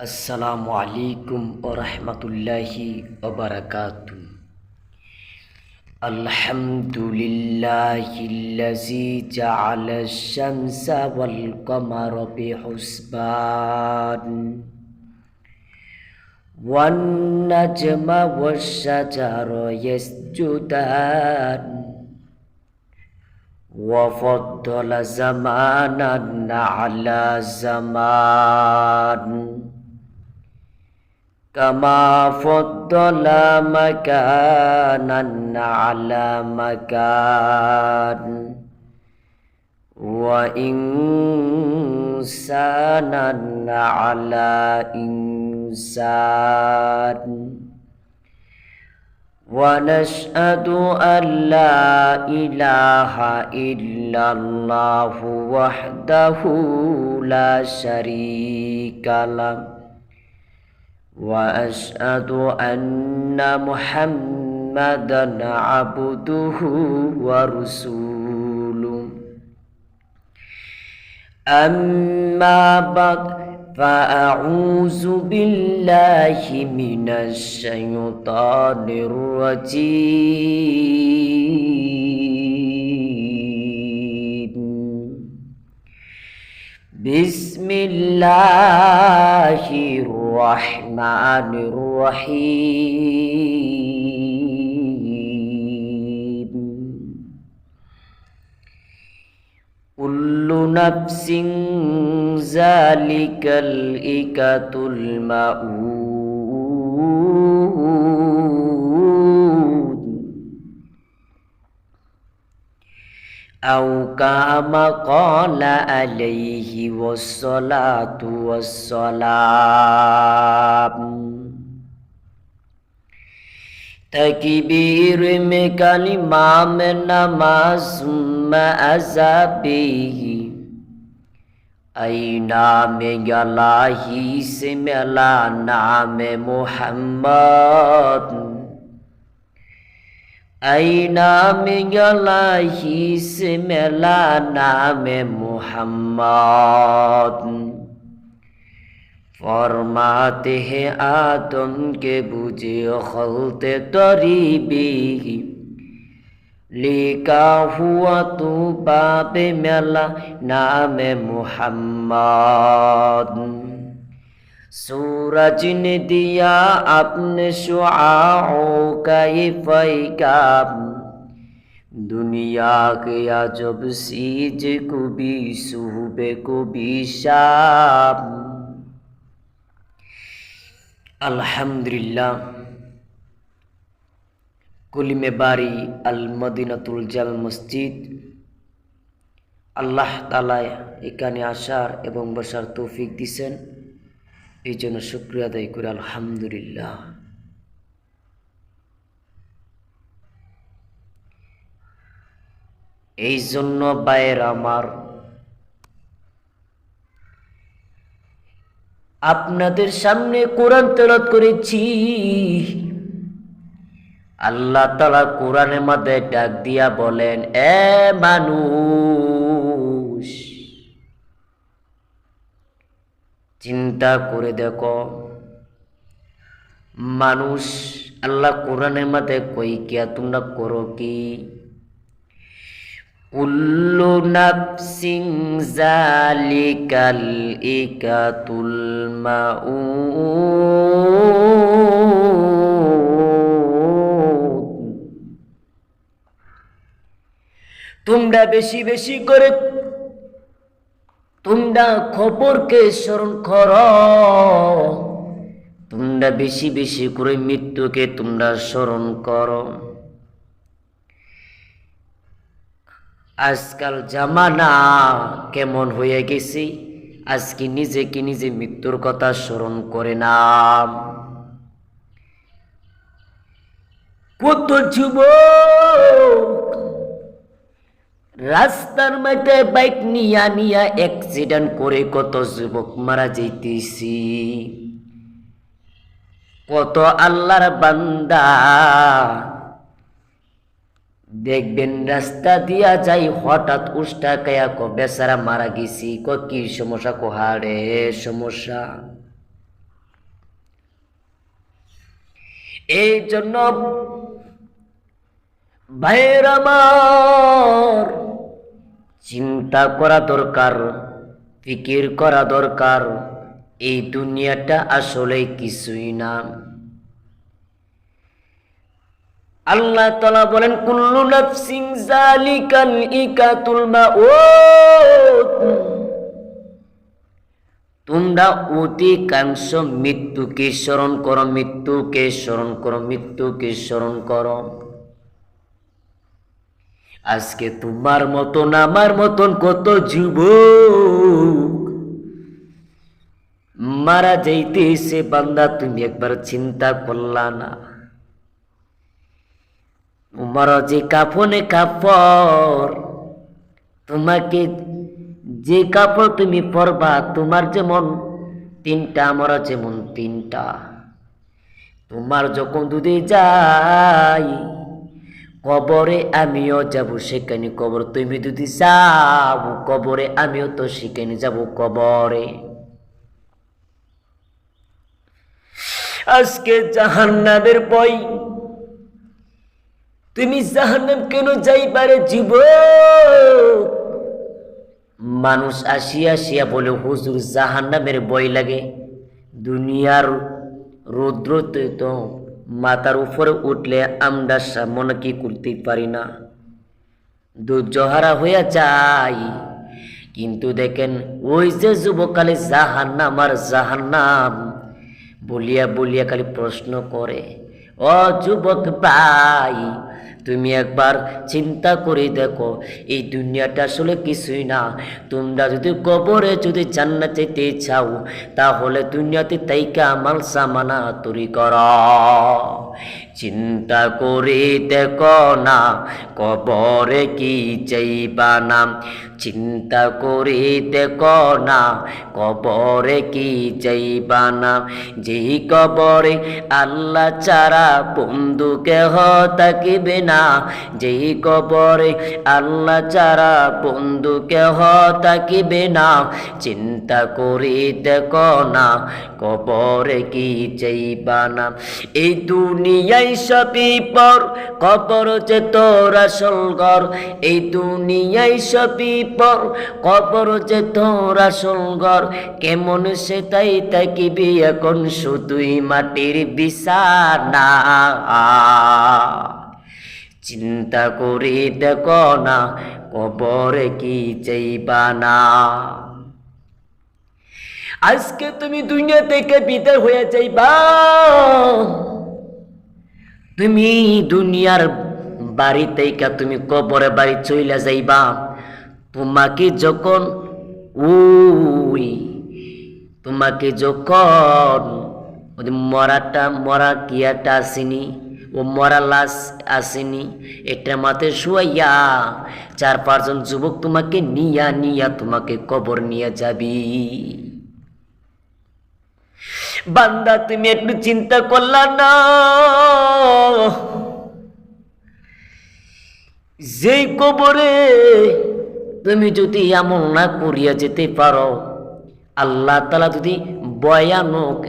আসসালামু আলাইকুম ওয়া রাহমাতুল্লাহি ওয়া বারাকাতুহু। আলহামদুলিল্লাহিল্লাযী জাআলা আশ-শামসা ওয়াল কমারা বিহুসবান ওয়ান নাজমা ওয়াশ-শাজারা ইয়াসজুদান ওয়া ফাদ্দালা জামানান আলা জামান কামা ফাদ্দালা মাকানান আলা মাকান ওয়া ইনসানান আলা ইনসান ওয়া নাশহাদু আল্লা ইলাহা ইল্লাল্লাহু ওয়াহদাহু লা শারীকা লাহু ওয়া আশহাদু আন্না মুহাম্মাদান আবদুহু ওয়া রাসূলুহু। আম্মা বা'দ ফাআউযু বিল্লাহি মিনাশ শাইতানির রাজীম। বিসমিল্লাহির রহমানির রহিম। কুল্লু নাফসিন যালিকাল ইকাতুল মাউদ আও কামা ক্বালা আলাইহি ওয়াসসালাতু ওয়াসসালাম। तकबीर में कलिमा में नमाज में अज़ाबी ऐना में गलाही से मिला नाम मोहम्मद ऐना में गलाही से मिला नाम मोहम्मद। फरमाते हैं आदम के बुझे खलते तरीबी लिखा हुआ तू बाबे मेला नाम मुहम्मद। सूरज ने दिया अपने शुआओं का ये पैगाम दुनिया के अजब सीज को भी सुबह को भी शाम। আলহামদুলিল্লাহ। কলিমে বাড়ি আল মদিনাতুল জামে মসজিদ, আল্লাহ তাআলা এখানে আসার এবং বসার তৌফিক দিয়েছেন, এই জন্য শুকরিয়া আদায় করে আলহামদুলিল্লাহ। এই জন্য ভাইয়েরা আমার, আপনাদের সামনে কোরআন তেলাওয়াত করেছি। আল্লাহ তাআলা কোরআনের মধ্যে ডাক দিয়া বলেন, এ মানুষ, চিন্তা করে দেখো মানুষ, আল্লাহ কোরআনের মধ্যে কই কিয়া তোমরা করো কি? কুল্লু নাফসিন যালিকাল ইকাতুল মাউদ। তোমরা বেশি বেশি করে তোমরা খবরকে স্মরণ করো, তোমরা বেশি বেশি করে মৃত্যুকে তোমরা স্মরণ করো। আজকাল জামানা কেমন হয়ে গেছে, আজকে নিজেকে নিজে মৃত্যুর কথা স্মরণ করে না। কত যুবক রাস্তার মধ্যে বাইক নিয়া নিয়া অ্যাক্সিডেন্ট করে কত যুবক মারা যাইতেছি। কত আল্লাহর বান্দা দেখবেন রাস্তা দিয়া যাই হঠাৎ উষ্টা কায়া কো বেচারা মারা গেছি, কি সমস্যা, কো হাড়ে সমস্যা। এই জন্য ভাইয়ের আমার চিন্তা করা দরকার, ফিকির করা দরকার। এই দুনিয়াটা আসলে কিছুই না। আল্লাহ তাআলা বলেন কুল্লু নাফসিন যালিকাল ইকাতুল মাউত, তোমরা অধিকাংশ মৃত্যুকে স্মরণ করো, মৃত্যুকে স্মরণ করো, মৃত্যুকে স্মরণ করো। আজকে তোমার মতন আমার মতন কত যুবক মারা যাইতেছে, বান্দা তুমি একবার চিন্তা করলা না? তোমার যে কাফনে কাপড়, তোমাকে যে কাপড় তুমি পরবা, তোমার যেমন তিনটা, আমার যেমন তিনটা। তোমার যখন দুধে যাই কবরে আমিও যাব সেখানে, কবর তুমি যদি যাও কবরে আমিও তো সেখানে যাব কবরে। আজকে জাহান্নামের ভয়, তুমি জাহান্নাম কেন যাইবারে যুবক? মানুষ আসিয়া আসিয়া বলে হুজুর জাহান্নামের ভয় লাগে। দুনিয়ার রৌদ্রতে তো মাথার উপরে উঠলে আমরা মনে কি করতে পারি না, ধৈর্যহারা হইয়া যাই। কিন্তু দেখেন ওই যে যুবকালে জাহান্নাম আর জাহান্নাম বলিয়া বলিয়া খালি প্রশ্ন করে। ও যুবক ভাই, তুমি একবার চিন্তা করে দেখো, এই দুনিয়াটা আসলে কিছুই না। তোমরা যদি কবরে যদি জান্নাত যেতে চাও, তাহলে দুনিয়াতে তাইকা আমাল সামানা তৈরি কর। চিন্তা করে দেখো না কবরে কি চাইবা না, চিন্তা করে দেখো না কবরে কি চাইবা না। যেই কবরে আল্লাহ ছাড়া বন্ধু কেহ থাকিবে না, যেই কবরে আল্লাহ ছাড়া বন্ধু কেহ থাকিবে না। চিন্তা করে দেখো না কবরে কি চাইবা না। এই দুনিয়ায় সবই পর, কবর যে তোর আসল ঘর। এই দুনিয়ায় সবই পর, কবর যে তোর আসল ঘর। কেমন সে তাই থাকিবি এখন শুধুই মাটির বিছানা। চিন্তা করে দেখো না কবরে কি চাইবা না। আজকে তুমি দুনিয়া থেকে বিদায় হয়ে যাইবা, তুমি দুনিয়ার বাড়ি থেকে তুমি কবরে বাড়ি চইলা যাইবা। তোমাকে যখন তোমাকে যখন মরা কিয়াটা আসেনি, ও মরা লাশ আসেনি, এটা মাথে শুয়াইয়া 4-5 জন যুবক তোমাকে নিয়া তোমাকে কবর নিয়ে যাবি। বান্দা তুমি একটু চিন্তা করলা না? যেই কবরে তুমি যদি আমল না করিয়া যেতে পারো, আল্লাহ তাআলা যদি ভয়ানক